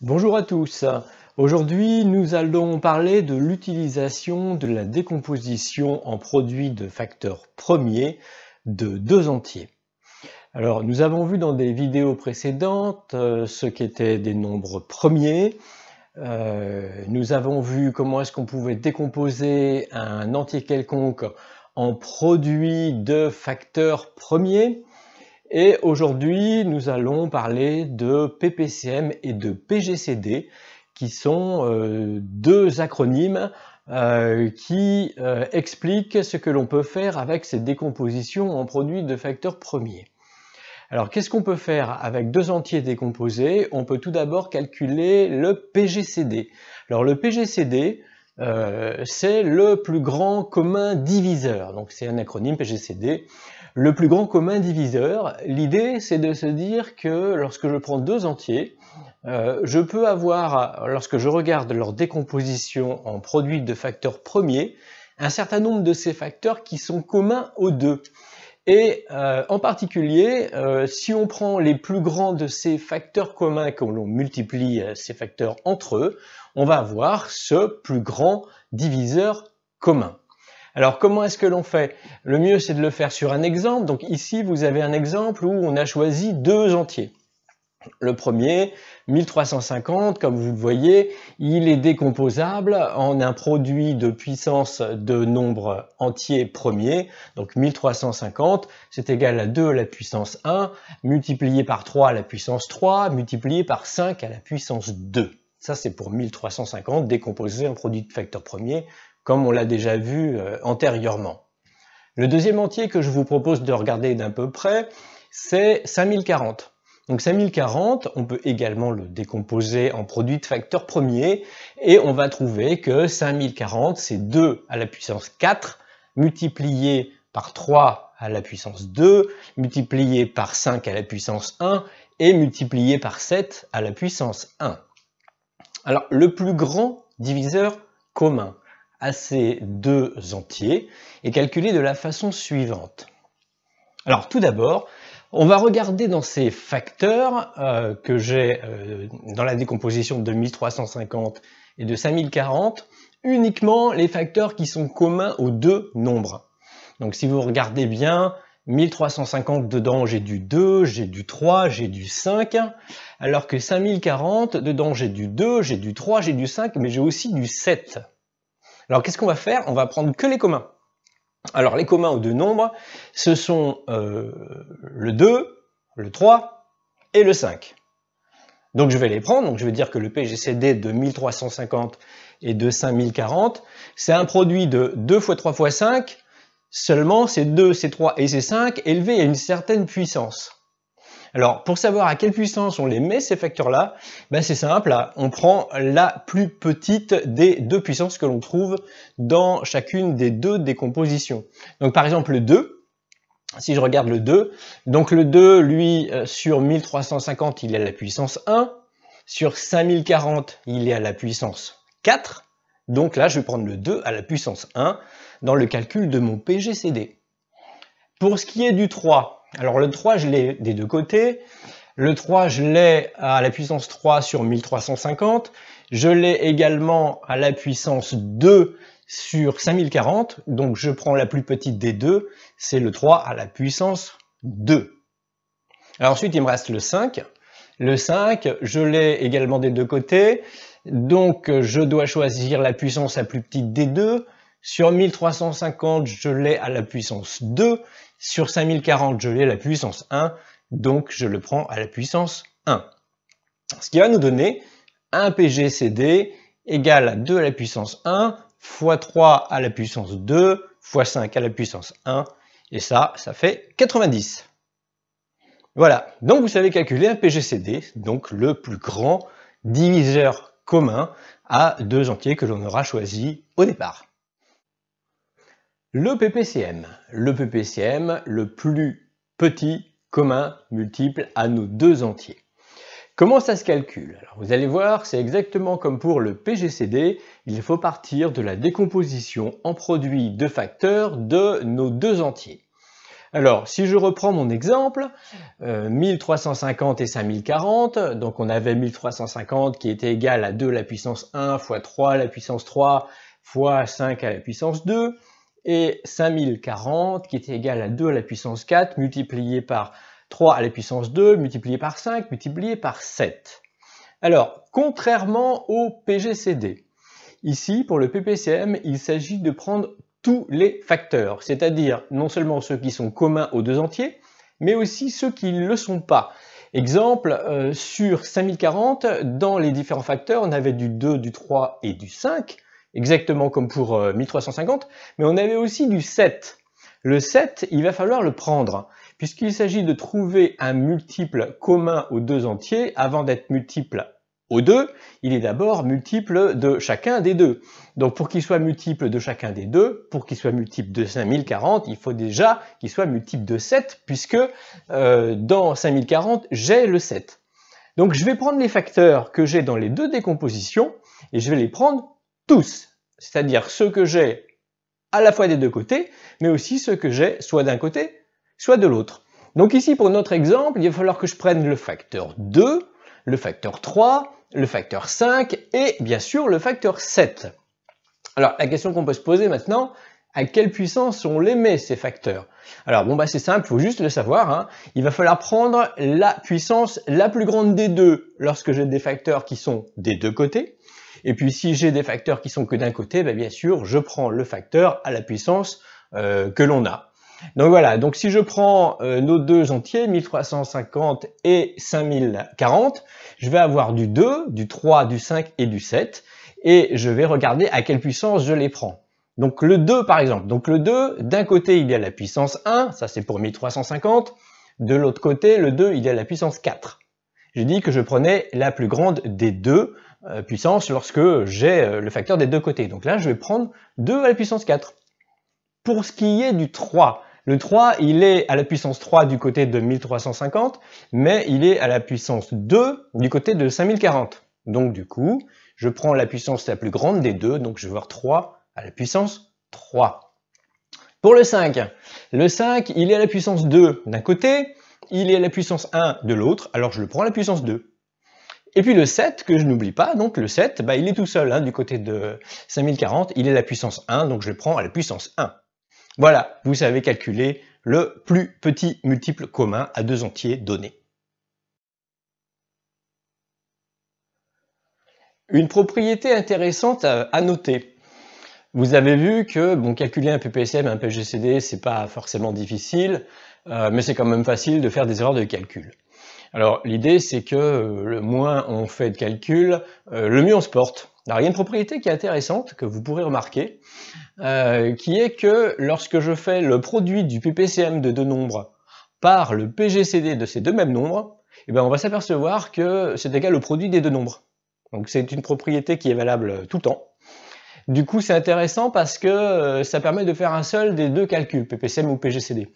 Bonjour à tous. Aujourd'hui, nous allons parler de l'utilisation de la décomposition en produits de facteurs premiers de deux entiers. Alors, nous avons vu dans des vidéos précédentes ce qu'étaient des nombres premiers. Nous avons vu comment est-ce qu'on pouvait décomposer un entier quelconque en produits de facteurs premiers. Et aujourd'hui, nous allons parler de PPCM et de PGCD, qui sont deux acronymes qui expliquent ce que l'on peut faire avec ces décompositions en produits de facteurs premiers. Alors, qu'est-ce qu'on peut faire avec deux entiers décomposés? On peut tout d'abord calculer le PGCD. Alors, le PGCD, c'est le plus grand commun diviseur. Donc, c'est un acronyme PGCD. Le plus grand commun diviseur, l'idée c'est de se dire que lorsque je prends deux entiers, je peux avoir, lorsque je regarde leur décomposition en produits de facteurs premiers, un certain nombre de ces facteurs qui sont communs aux deux. Et en particulier, si on prend les plus grands de ces facteurs communs et que l'on multiplie ces facteurs entre eux, on va avoir ce plus grand diviseur commun. Alors comment est-ce que l'on fait? Le mieux c'est de le faire sur un exemple. Donc ici vous avez un exemple où on a choisi deux entiers. Le premier, 1350, comme vous le voyez, il est décomposable en un produit de puissance de nombres entiers premiers. Donc 1350, c'est égal à 2 à la puissance 1, multiplié par 3 à la puissance 3, multiplié par 5 à la puissance 2. Ça c'est pour 1350, décomposé en produit de facteurs premiers, comme on l'a déjà vu antérieurement. Le deuxième entier que je vous propose de regarder d'un peu près, c'est 5040. Donc 5040, on peut également le décomposer en produit de facteurs premiers, et on va trouver que 5040, c'est 2 à la puissance 4, multiplié par 3 à la puissance 2, multiplié par 5 à la puissance 1, et multiplié par 7 à la puissance 1. Alors, le plus grand diviseur commun à ces deux entiers est calculé de la façon suivante. Alors tout d'abord, on va regarder dans ces facteurs que j'ai dans la décomposition de 1350 et de 5040 uniquement les facteurs qui sont communs aux deux nombres. Donc si vous regardez bien, 1350 dedans j'ai du 2, j'ai du 3, j'ai du 5, alors que 5040 dedans j'ai du 2, j'ai du 3, j'ai du 5, mais j'ai aussi du 7. Alors qu'est-ce qu'on va faire? On va prendre que les communs. Alors les communs aux deux nombres, ce sont le 2, le 3 et le 5. Donc je vais les prendre, donc je vais dire que le PGCD de 1350 et de 5040, c'est un produit de 2 fois 3 fois 5, seulement c'est 2, c'est 3 et c'est 5, élevé à une certaine puissance. Alors, pour savoir à quelle puissance on les met, ces facteurs-là, ben c'est simple, on prend la plus petite des deux puissances que l'on trouve dans chacune des deux décompositions. Donc par exemple le 2, si je regarde le 2, donc le 2, lui, sur 1350, il est à la puissance 1, sur 5040, il est à la puissance 4, donc là je vais prendre le 2 à la puissance 1 dans le calcul de mon PGCD. Pour ce qui est du 3, alors le 3 je l'ai des deux côtés, le 3 je l'ai à la puissance 3 sur 1350, je l'ai également à la puissance 2 sur 5040, donc je prends la plus petite des deux, c'est le 3 à la puissance 2. Alors ensuite il me reste le 5, je l'ai également des deux côtés, donc je dois choisir la puissance la plus petite des deux. Sur 1350, je l'ai à la puissance 2. Sur 5040, je l'ai à la puissance 1. Donc, je le prends à la puissance 1. Ce qui va nous donner un PGCD égal à 2 à la puissance 1 fois 3 à la puissance 2 fois 5 à la puissance 1. Et ça fait 90. Voilà. Donc, vous savez calculer un PGCD, donc le plus grand diviseur commun à deux entiers que l'on aura choisi au départ. Le PPCM, le plus petit commun multiple à nos deux entiers. Comment ça se calcule? Alors vous allez voir, c'est exactement comme pour le PGCD, il faut partir de la décomposition en produits de facteurs de nos deux entiers. Alors, si je reprends mon exemple, 1350 et 5040, donc on avait 1350 qui était égal à 2 à la puissance 1 fois 3 à la puissance 3 fois 5 à la puissance 2, et 5040 qui était égal à 2 à la puissance 4 multiplié par 3 à la puissance 2 multiplié par 5 multiplié par 7. Alors, contrairement au PGCD, ici, pour le PPCM, il s'agit de prendre tous les facteurs, c'est-à-dire non seulement ceux qui sont communs aux deux entiers, mais aussi ceux qui ne le sont pas. Exemple, sur 5040, dans les différents facteurs, on avait du 2, du 3 et du 5, exactement comme pour 1350, mais on avait aussi du 7. Le 7, il va falloir le prendre, puisqu'il s'agit de trouver un multiple commun aux deux entiers avant d'être multiple aux deux, il est d'abord multiple de chacun des deux. Donc pour qu'il soit multiple de chacun des deux, pour qu'il soit multiple de 5040, il faut déjà qu'il soit multiple de 7, puisque dans 5040, j'ai le 7. Donc je vais prendre les facteurs que j'ai dans les deux décompositions, et je vais les prendre tous, c'est-à-dire ceux que j'ai à la fois des deux côtés, mais aussi ceux que j'ai soit d'un côté, soit de l'autre. Donc ici, pour notre exemple, il va falloir que je prenne le facteur 2, le facteur 3, le facteur 5 et bien sûr le facteur 7. Alors la question qu'on peut se poser maintenant, à quelle puissance on les met ces facteurs? Alors bon, c'est simple, il faut juste le savoir, hein. Il va falloir prendre la puissance la plus grande des deux lorsque j'ai des facteurs qui sont des deux côtés. Et puis si j'ai des facteurs qui sont que d'un côté, bien sûr je prends le facteur à la puissance que l'on a. Donc voilà, donc si je prends nos deux entiers, 1350 et 5040, je vais avoir du 2, du 3, du 5 et du 7, et je vais regarder à quelle puissance je les prends. Donc le 2 par exemple, donc le 2, d'un côté il est à la puissance 1, ça c'est pour 1350, de l'autre côté le 2 il est à la puissance 4. J'ai dit que je prenais la plus grande des deux puissances lorsque j'ai le facteur des deux côtés. Donc là je vais prendre 2 à la puissance 4. Pour ce qui est du 3, le 3, il est à la puissance 3 du côté de 1350, mais il est à la puissance 2 du côté de 5040. Donc du coup, je prends la puissance la plus grande des deux, donc je vais voir 3 à la puissance 3. Pour le 5, il est à la puissance 2 d'un côté, il est à la puissance 1 de l'autre, alors je le prends à la puissance 2. Et puis le 7, que je n'oublie pas, donc le 7, il est tout seul hein, du côté de 5040, il est à la puissance 1, donc je le prends à la puissance 1. Voilà, vous savez calculer le plus petit multiple commun à deux entiers donnés. Une propriété intéressante à noter. Vous avez vu que calculer un PPCM et un PGCD, c'est pas forcément difficile, mais c'est quand même facile de faire des erreurs de calcul. Alors l'idée c'est que le moins on fait de calcul, le mieux on se porte. Alors il y a une propriété qui est intéressante que vous pourrez remarquer, qui est que lorsque je fais le produit du PPCM de deux nombres par le PGCD de ces deux mêmes nombres, on va s'apercevoir que c'est égal au produit des deux nombres. Donc c'est une propriété qui est valable tout le temps. Du coup c'est intéressant parce que ça permet de faire un seul des deux calculs, PPCM ou PGCD,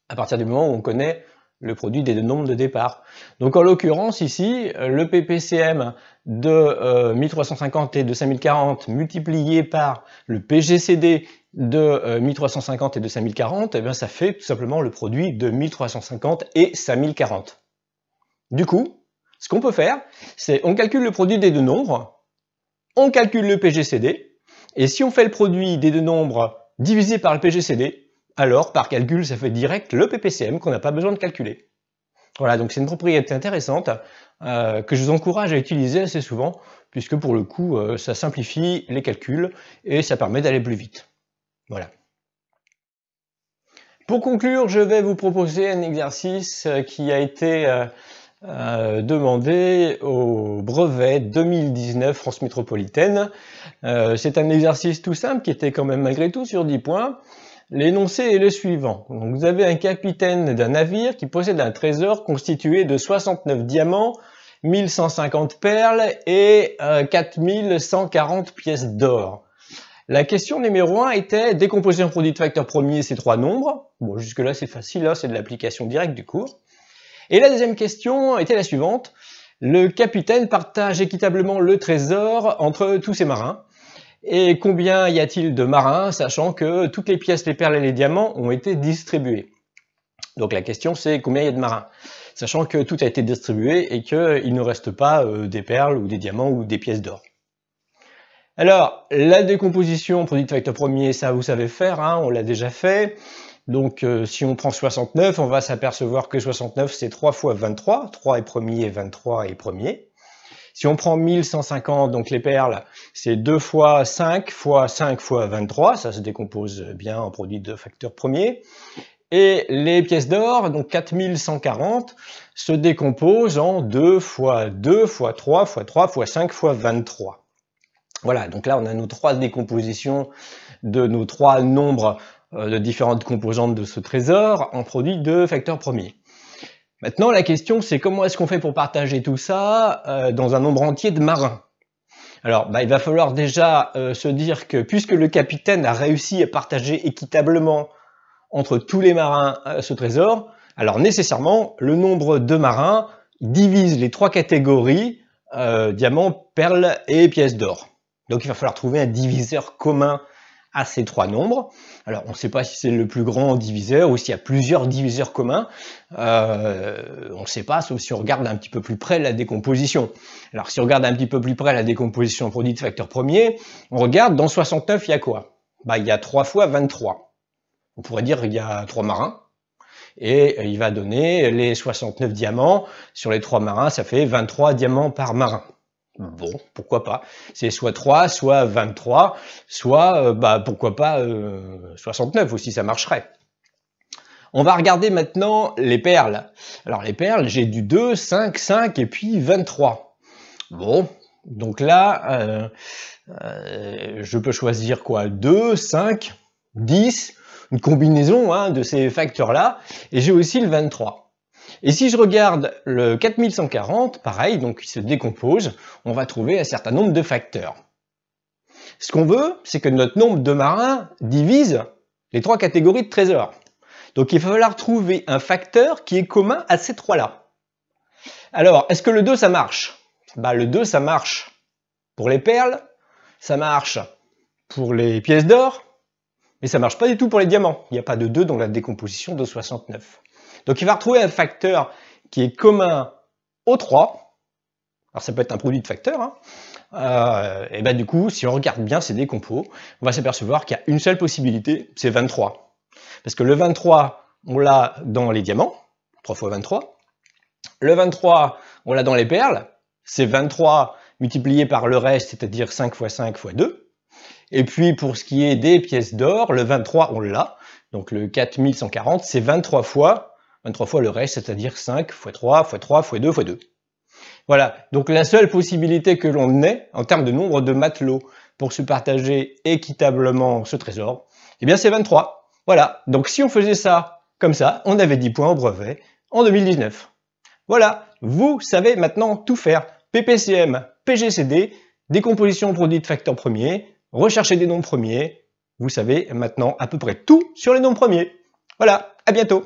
à partir du moment où on connaît le produit des deux nombres de départ. Donc en l'occurrence ici, le PPCM de 1350 et de 5040 multiplié par le PGCD de 1350 et de 5040, ça fait tout simplement le produit de 1350 et 5040. Du coup, ce qu'on peut faire, c'est on calcule le produit des deux nombres, on calcule le PGCD, et si on fait le produit des deux nombres divisé par le PGCD, alors par calcul ça fait direct le PPCM qu'on n'a pas besoin de calculer. Voilà, donc c'est une propriété intéressante que je vous encourage à utiliser assez souvent, puisque pour le coup ça simplifie les calculs et ça permet d'aller plus vite. Voilà. Pour conclure, je vais vous proposer un exercice qui a été demandé au brevet 2019 France Métropolitaine. C'est un exercice tout simple qui était quand même malgré tout sur 10 points. L'énoncé est le suivant. Donc vous avez un capitaine d'un navire qui possède un trésor constitué de 69 diamants, 1150 perles et 4140 pièces d'or. La question numéro 1 était décomposer en produit de facteur premier ces trois nombres. Bon, jusque là c'est facile, hein, c'est de l'application directe du cours. Et la deuxième question était la suivante. Le capitaine partage équitablement le trésor entre tous ses marins. Et combien y a-t-il de marins, sachant que toutes les pièces, les perles et les diamants ont été distribués? Donc la question c'est combien il y a de marins, sachant que tout a été distribué et qu'il ne reste pas des perles ou des diamants ou des pièces d'or. Alors, la décomposition produit de facteur premier, ça vous savez faire, hein, on l'a déjà fait. Donc si on prend 69, on va s'apercevoir que 69 c'est 3 fois 23, 3 est premier, 23 est premier. Si on prend 1150, donc les perles, c'est 2 fois 5 fois 5 fois 23, ça se décompose bien en produit de facteur premier. Et les pièces d'or, donc 4140, se décomposent en 2 fois 2 fois 3 fois 3 fois 5 fois 23. Voilà, donc là on a nos 3 décompositions de nos 3 nombres de différentes composantes de ce trésor en produit de facteur premier. Maintenant la question c'est comment est-ce qu'on fait pour partager tout ça dans un nombre entier de marins? Alors il va falloir déjà se dire que puisque le capitaine a réussi à partager équitablement entre tous les marins ce trésor, alors nécessairement le nombre de marins divise les 3 catégories diamants, perles et pièces d'or. Donc il va falloir trouver un diviseur commun à ces 3 nombres. Alors on ne sait pas si c'est le plus grand diviseur ou s'il y a plusieurs diviseurs communs. On ne sait pas, sauf si on regarde un petit peu plus près la décomposition. Alors si on regarde un petit peu plus près la décomposition en produit de facteur premier, on regarde dans 69 il y a quoi? Il y a 3 fois 23. On pourrait dire qu'il y a 3 marins. Et il va donner les 69 diamants. Sur les 3 marins, ça fait 23 diamants par marin. Bon, pourquoi pas. C'est soit 3, soit 23, soit, pourquoi pas 69 aussi, ça marcherait. On va regarder maintenant les perles. Alors les perles, j'ai du 2, 5, 5 et puis 23. Bon, donc là, je peux choisir quoi? 2, 5, 10, une combinaison hein, de ces facteurs-là, et j'ai aussi le 23. Et si je regarde le 4140, pareil, donc il se décompose, on va trouver un certain nombre de facteurs. Ce qu'on veut, c'est que notre nombre de marins divise les 3 catégories de trésors. Donc il va falloir trouver un facteur qui est commun à ces 3-là. Alors, est-ce que le 2 ça marche? Le 2 ça marche pour les perles, ça marche pour les pièces d'or, mais ça marche pas du tout pour les diamants. Il n'y a pas de 2 dans la décomposition de 69. Donc il va retrouver un facteur qui est commun aux 3. Alors ça peut être un produit de facteurs. Hein. Et du coup, si on regarde bien ces décompos, on va s'apercevoir qu'il y a une seule possibilité, c'est 23. Parce que le 23, on l'a dans les diamants, 3 fois 23. Le 23, on l'a dans les perles, c'est 23 multiplié par le reste, c'est-à-dire 5 fois 5 fois 2. Et puis pour ce qui est des pièces d'or, le 23, on l'a. Donc le 4140, c'est 23 fois le reste, c'est-à-dire 5 fois 3 fois 3 fois 2 fois 2. Voilà, donc la seule possibilité que l'on ait, en termes de nombre de matelots, pour se partager équitablement ce trésor, eh bien c'est 23. Voilà, donc si on faisait ça comme ça, on avait 10 points au brevet en 2019. Voilà, vous savez maintenant tout faire. PPCM, PGCD, décomposition produit de facteur premier, rechercher des nombres premiers. Vous savez maintenant à peu près tout sur les nombres premiers. Voilà, à bientôt.